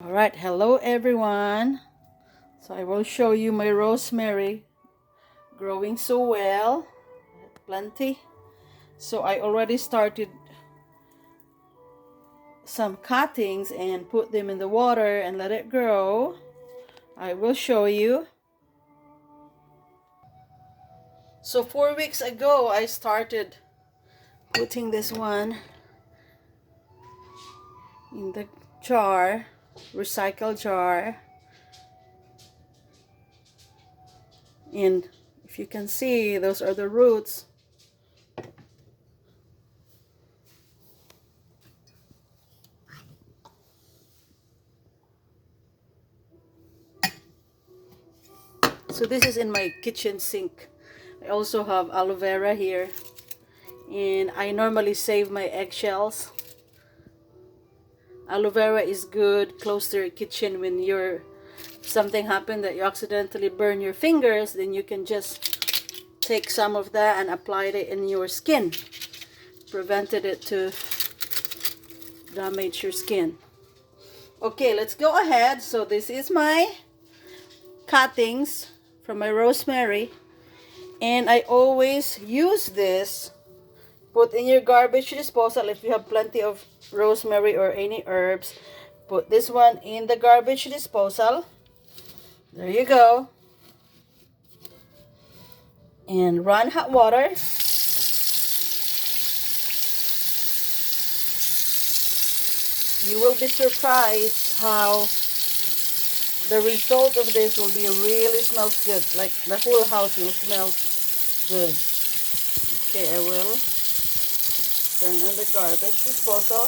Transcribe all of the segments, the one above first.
All right, hello everyone. So I will show you my rosemary growing so well, plenty. So I already started some cuttings and put them in the water and let it grow. I will show you. So 4 weeks ago I started putting this one in the jar, recycle jar. And if you can see, those are the roots. So this is in my kitchen sink. I also have aloe vera here. And I normally save my eggshells. Aloe vera is good close to your kitchen when something happened that you accidentally burn your fingers, then you can just take some of that and apply it in your skin. Prevented it to damage your skin. Okay, let's go ahead. So this is my cuttings from my rosemary, and I always use this. Put in your garbage disposal if you have plenty of rosemary or any herbs. Put this one in the garbage disposal. There you go. And run hot water. You will be surprised how the result of this will be really smells good. Like the whole house will smell good. Okay, I will turn on the garbage disposal.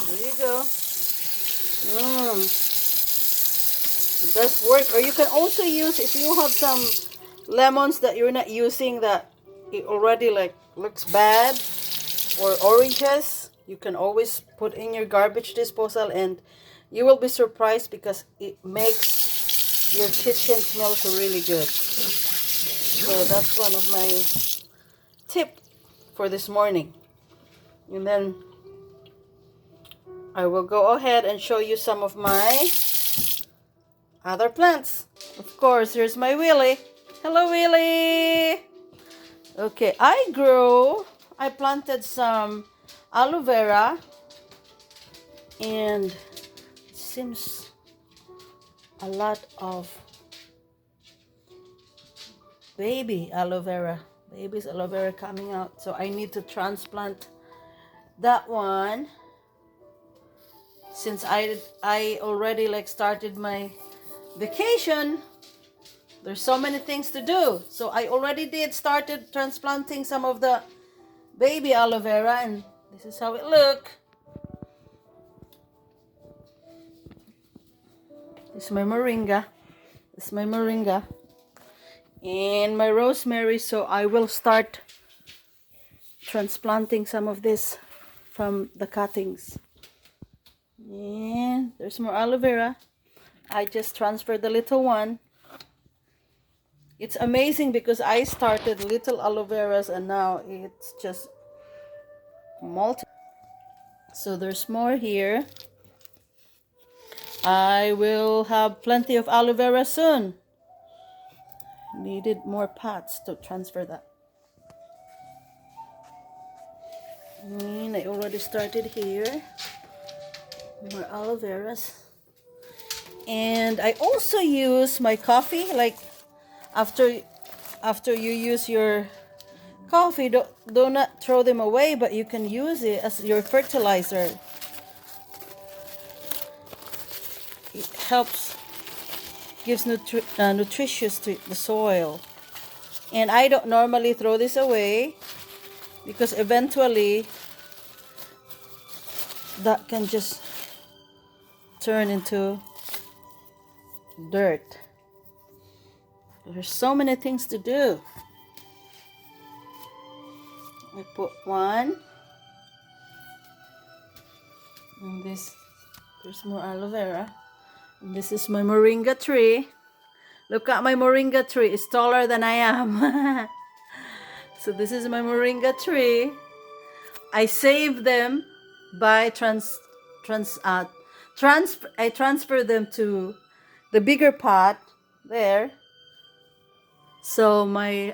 There you go. It does work. Or you can also use, if you have some lemons that you're not using that it already like looks bad, or oranges, you can always put in your garbage disposal, and you will be surprised because it makes your kitchen smell really good. So that's one of my tip for this morning. And then I will go ahead and show you some of my other plants. Of course, here's my Willie. Hello, Willie. Okay, I planted some aloe vera, and it seems a lot of baby's aloe vera coming out. So I need to transplant that one since I already like started my vacation. There's so many things to do. So I already started transplanting some of the baby aloe vera, and this is how it look. This is my moringa. And my rosemary. So I will start transplanting some of this from the cuttings. And there's more aloe vera. I just transferred the little one. It's amazing because I started little aloe veras and now it's just multi. So there's more here. I will have plenty of aloe vera soon. Needed more pots to transfer that. And I already started here. More aloe veras. And I also use my coffee, like after you use your coffee, do not throw them away, but you can use it as your fertilizer. It helps, gives nutritious to the soil. And I don't normally throw this away because eventually that can just turn into dirt. There's so many things to do. I put one. And there's more aloe vera. And this is my moringa tree. Look at my moringa tree. It's taller than I am. So this is my moringa tree. I save them by I transfer them to the bigger pot there. So my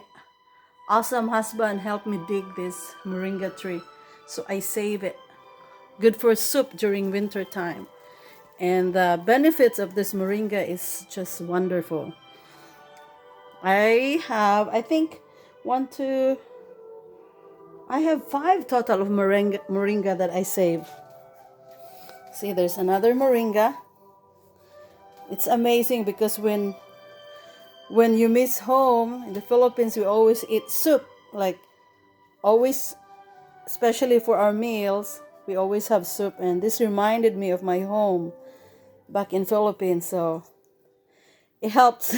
awesome husband helped me dig this moringa tree. So I save it. Good for soup during winter time. And the benefits of this moringa is just wonderful. I think, I have 5 total of moringa that I save. See, there's another moringa. It's amazing because when you miss home in the Philippines, we always eat soup. Like, always, especially for our meals, we always have soup. And this reminded me of my home back in Philippines. So it helps.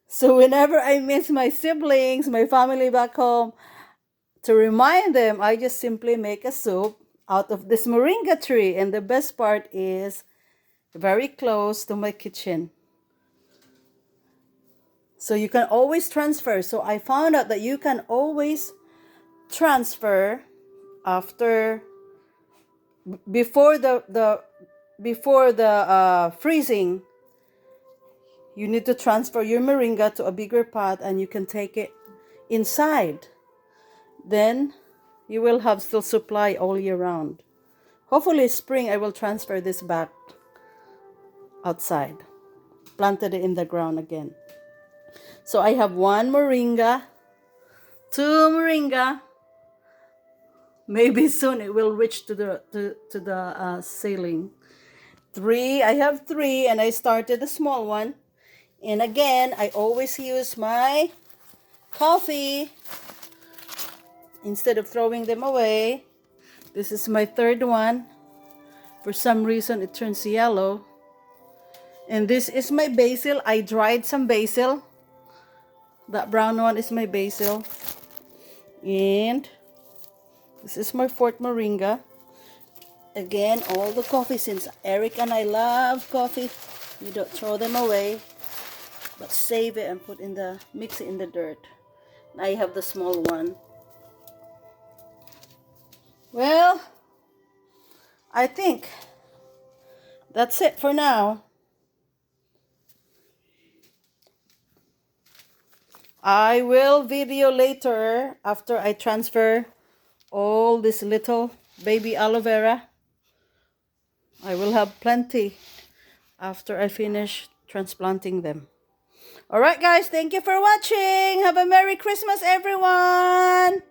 So whenever I miss my siblings, my family back home, to remind them, I just simply make a soup out of this moringa tree. And the best part is very close to my kitchen. So you can always transfer. So I found out that you can always transfer after, before the freezing. You need to transfer your moringa to a bigger pot and you can take it inside. Then you will have still supply all year round. Hopefully spring I will transfer this back outside. Planted it in the ground again. So I have 1 moringa, 2 moringa. Maybe soon it will reach to the ceiling. 3, I have 3 and I started a small one. And again, I always use my coffee instead of throwing them away. This is my 3rd one. For some reason, it turns yellow. And this is my basil. I dried some basil. That brown one is my basil. And this is my 4th moringa. Again, all the coffee, since Eric and I love coffee. We don't throw them away, but save it and mix it in the dirt. I have the small one. Well, I think that's it for now. I will video later after I transfer all this little baby aloe vera. I will have plenty after I finish transplanting them. Alright guys, thank you for watching. Have a Merry Christmas everyone.